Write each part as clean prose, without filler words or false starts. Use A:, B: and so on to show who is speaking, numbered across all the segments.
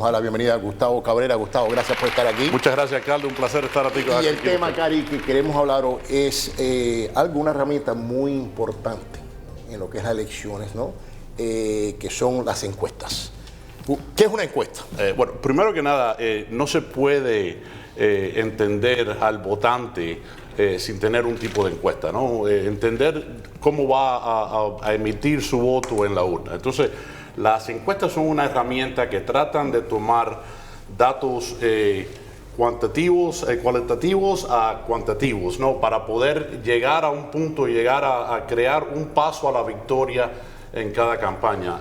A: A la bienvenida a Gustavo Cabrera. Gustavo, gracias por estar aquí.
B: Muchas gracias, alcalde. Un placer estar aquí.
A: Y el tema, Cari, que queremos hablar hoy es una herramienta muy importante en lo que es las elecciones, ¿no? Que son las encuestas. ¿Qué es una encuesta?
B: Bueno, primero que nada, no se puede entender al votante sin tener un tipo de encuesta, ¿no? Entender cómo va a emitir su voto en la urna. Entonces, las encuestas son una herramienta que tratan de tomar datos cualitativos a cuantitativos, ¿no? Para poder llegar a un punto, llegar a crear un paso a la victoria en cada campaña.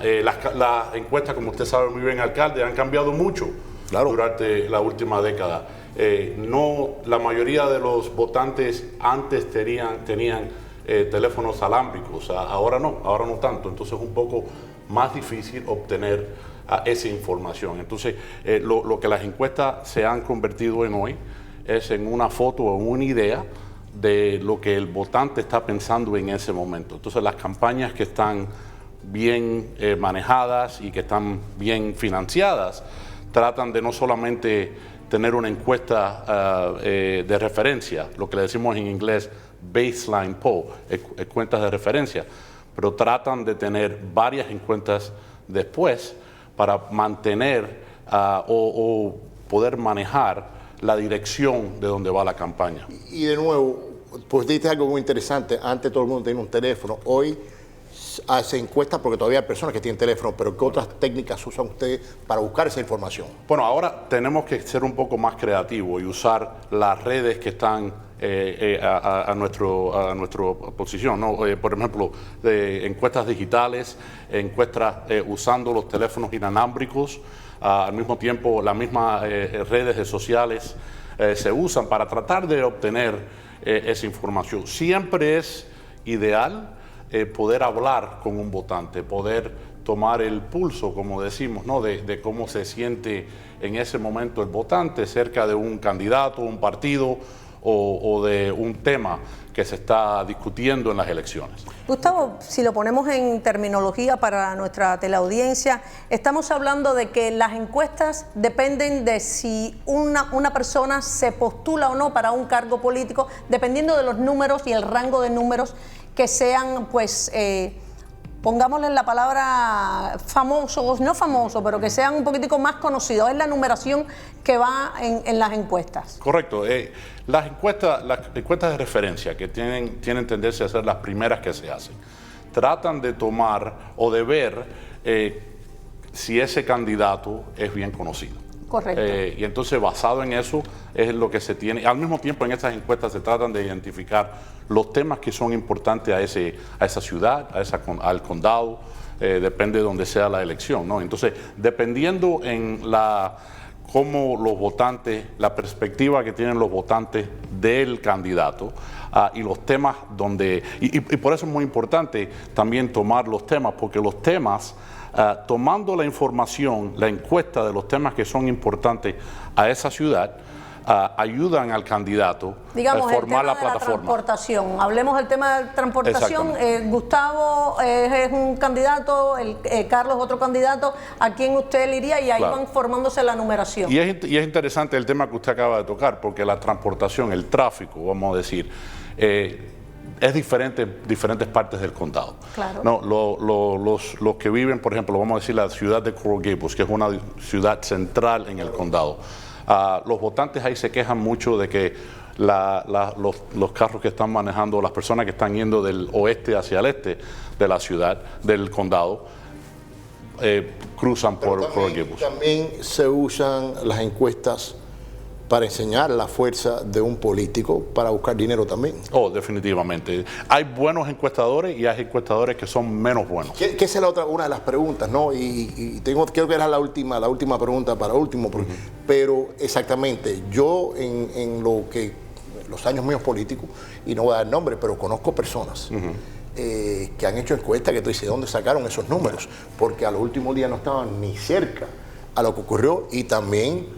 B: Las encuestas, como usted sabe muy bien, alcalde, han cambiado mucho durante la última década. La mayoría de los votantes antes tenían teléfonos alámbricos, ahora no tanto, entonces es un poco más difícil obtener esa información. Entonces, lo que las encuestas se han convertido en hoy es en una foto o una idea de lo que el votante está pensando en ese momento. Entonces, las campañas que están bien manejadas y que están bien financiadas tratan de no solamente tener una encuesta de referencia, lo que le decimos en inglés baseline poll, cuentas de referencia, pero tratan de tener varias encuestas después para mantener o poder manejar la dirección de donde va la campaña.
A: Y de nuevo, pues dijiste algo muy interesante. Antes todo el mundo tenía un teléfono. Hoy hace encuestas porque todavía hay personas que tienen teléfono, pero ¿qué otras técnicas usan ustedes para buscar esa información?
B: Bueno, ahora tenemos que ser un poco más creativos y usar las redes que están a nuestra posición, ¿no? Por ejemplo, encuestas digitales, encuestas usando los teléfonos inalámbricos, al mismo tiempo las mismas redes sociales se usan para tratar de obtener esa información. Siempre es ideal poder hablar con un votante, poder tomar el pulso, como decimos, ¿no? de cómo se siente en ese momento el votante cerca de un candidato, un partido o de un tema que se está discutiendo en las elecciones.
C: Gustavo, si lo ponemos en terminología para nuestra teleaudiencia, estamos hablando de que las encuestas dependen de si una persona se postula o no para un cargo político, dependiendo de los números y el rango de números que sean, pues, pongámosle la palabra famosos, no famosos, pero que sean un poquitico más conocidos. Es la numeración que va en las encuestas.
B: Correcto. Las encuestas de referencia, que tienen tendencia a ser las primeras que se hacen, tratan de tomar o de ver si ese candidato es bien conocido.
C: Correcto.
B: Y entonces, basado en eso, es lo que se tiene. Al mismo tiempo, en estas encuestas se tratan de identificar los temas que son importantes a esa ciudad, al condado, depende de donde sea la elección, ¿no? Entonces, dependiendo en cómo los votantes, la perspectiva que tienen los votantes del candidato y los temas y por eso es muy importante también tomar los temas, porque los temas, tomando la información, la encuesta de los temas que son importantes a esa ciudad, ayudan al candidato a formar la plataforma.
C: La transportación. Hablemos del tema de transportación. Gustavo es un candidato, Carlos otro candidato. ¿A quién usted le iría? Y ahí van formándose la numeración.
B: Y es interesante el tema que usted acaba de tocar, porque la transportación, el tráfico, vamos a decir, es diferente en diferentes partes del condado.
C: Claro.
B: No, los que viven, por ejemplo, vamos a decir la ciudad de Coral Gables, que es una ciudad central en el condado. Los votantes ahí se quejan mucho de que los carros que están manejando, las personas que están yendo del oeste hacia el este de la ciudad, del condado, cruzan por Coral Gables.
A: También se usan las encuestas para enseñar la fuerza de un político para buscar dinero también.
B: Oh, definitivamente. Hay buenos encuestadores y hay encuestadores que son menos buenos.
A: Que esa es una de las preguntas, ¿no? Y creo que era la última pregunta para último, pero exactamente, yo en los años míos políticos, y no voy a dar nombres, pero conozco personas que han hecho encuestas que tú dices, ¿de dónde sacaron esos números? Porque a los últimos días no estaban ni cerca a lo que ocurrió. Y también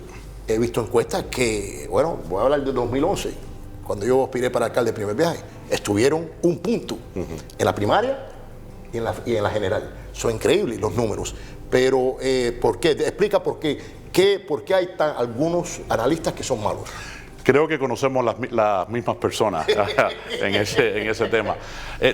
A: he visto encuestas que, bueno, voy a hablar de 2011, cuando yo aspiré para alcalde de primer viaje, estuvieron un punto en la primaria y en la general. Son increíbles los números. Pero, ¿por qué? Explica por qué ¿Por qué hay algunos analistas que son malos?
B: Creo que conocemos las mismas personas en ese tema.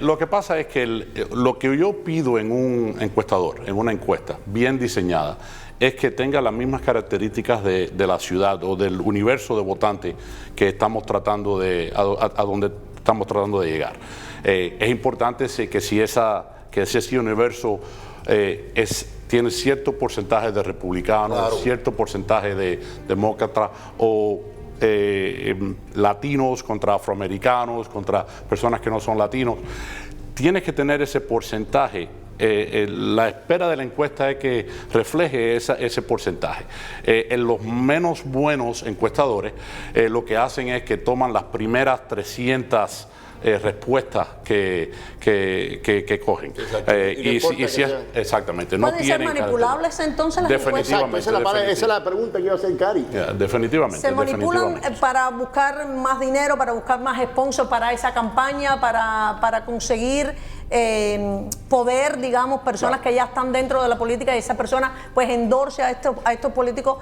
B: Lo que pasa es que lo que yo pido en un encuestador, en una encuesta bien diseñada, es que tenga las mismas características de la ciudad o del universo de votantes que estamos tratando a donde estamos tratando de llegar. Es importante que si ese universo tiene cierto porcentaje de republicanos, claro, cierto porcentaje de demócratas o latinos contra afroamericanos, contra personas que no son latinos, tienes que tener ese porcentaje. La espera de la encuesta es que refleje ese porcentaje. En los menos buenos encuestadores lo que hacen es que toman las primeras 300 respuestas que cogen. Exactamente.
C: ¿Pueden ser manipulables entonces las
A: encuestas? Esa es la pregunta que iba a hacer Cari.
B: Definitivamente.
C: ¿Se manipulan para buscar más dinero, para buscar más sponsors para esa campaña, para conseguir poder, digamos, personas que ya están dentro de la política y esa persona pues endorse a estos políticos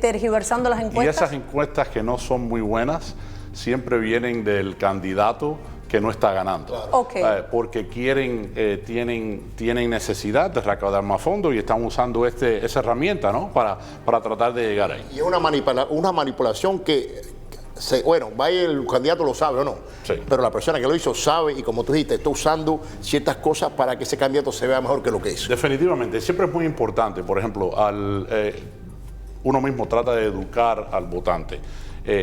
C: tergiversando las encuestas?
B: Y esas encuestas que no son muy buenas siempre vienen del candidato que no está ganando, claro, okay, porque tienen necesidad de recaudar más fondos y están usando esa herramienta, ¿no? para tratar de llegar ahí.
A: Y es una manipulación que, vaya el candidato lo sabe o no, sí, pero la persona que lo hizo sabe y como tú dijiste, está usando ciertas cosas para que ese candidato se vea mejor que lo que es.
B: Definitivamente, siempre es muy importante, por ejemplo, uno mismo trata de educar al votante.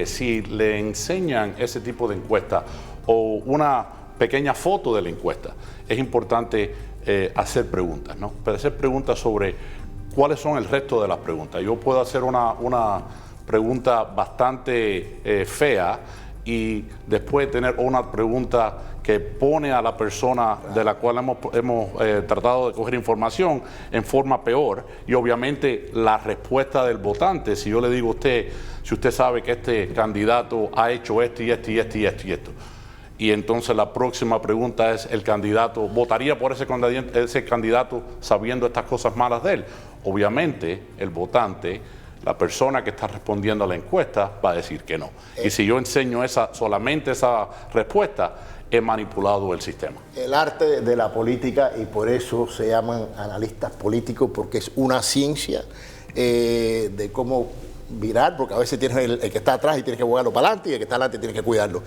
B: Si le enseñan ese tipo de encuesta o una pequeña foto de la encuesta, es importante hacer preguntas, ¿no? Pero hacer preguntas sobre cuáles son el resto de las preguntas. Yo puedo hacer una pregunta bastante fea y después tener una pregunta que pone a la persona de la cual hemos tratado de coger información en forma peor, y obviamente la respuesta del votante, si yo le digo a usted, si usted sabe que este candidato ha hecho esto y esto y esto y esto y esto, y entonces la próxima pregunta es, ¿el candidato votaría por ese candidato sabiendo estas cosas malas de él? Obviamente el votante, la persona que está respondiendo a la encuesta, va a decir que no. Y si yo enseño solamente esa respuesta, he manipulado el sistema.
A: El arte de la política, y por eso se llaman analistas políticos, porque es una ciencia de cómo virar, porque a veces tienes el que está atrás y tienes que jugarlo para adelante, y el que está adelante tienes que cuidarlo.